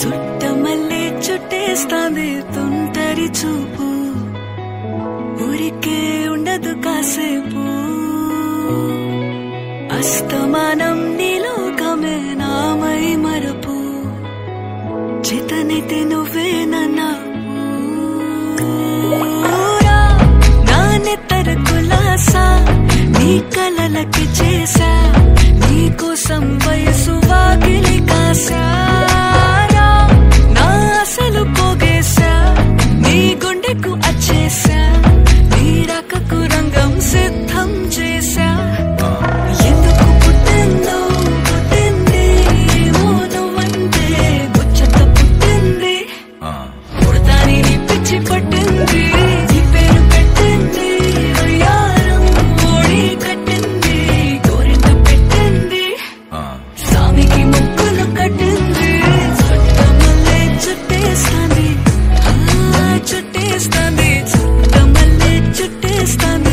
చుట్టమల్లే చుట్టేస్తాంది తుంటరి చూపు ఊరికే ఉండదు కాసేపు అస్తమానం నీలోకమే నామై మరపు చేతనైతే నువ్వేనన్నా నానెత్తర కులాసా నీ కలలకి చేసా నీకోసం వయసు వాకిలి కాసా నా అసలు పోగేశా నీ గుండెకు అచ్చేసా నీ రాకకు రంగం సిద్ధం చేశా ఎందుకు పుట్టిందో పుట్టింది ఏమో నువ్వంటే ముచ్చట పుట్టింది పుడతాని నీ పిచ్చి పట్టింది నీ పేరు పెట్టింది వయ్యారం ఓడి కట్టింది గోరింట పెట్టింది స్వామికి ముక్కులు కట్టింది చుట్టమల్లే చుట్టేస్తాంది చుట్టేస్తాంది చుట్టమల్లే చుట్టేస్తాంది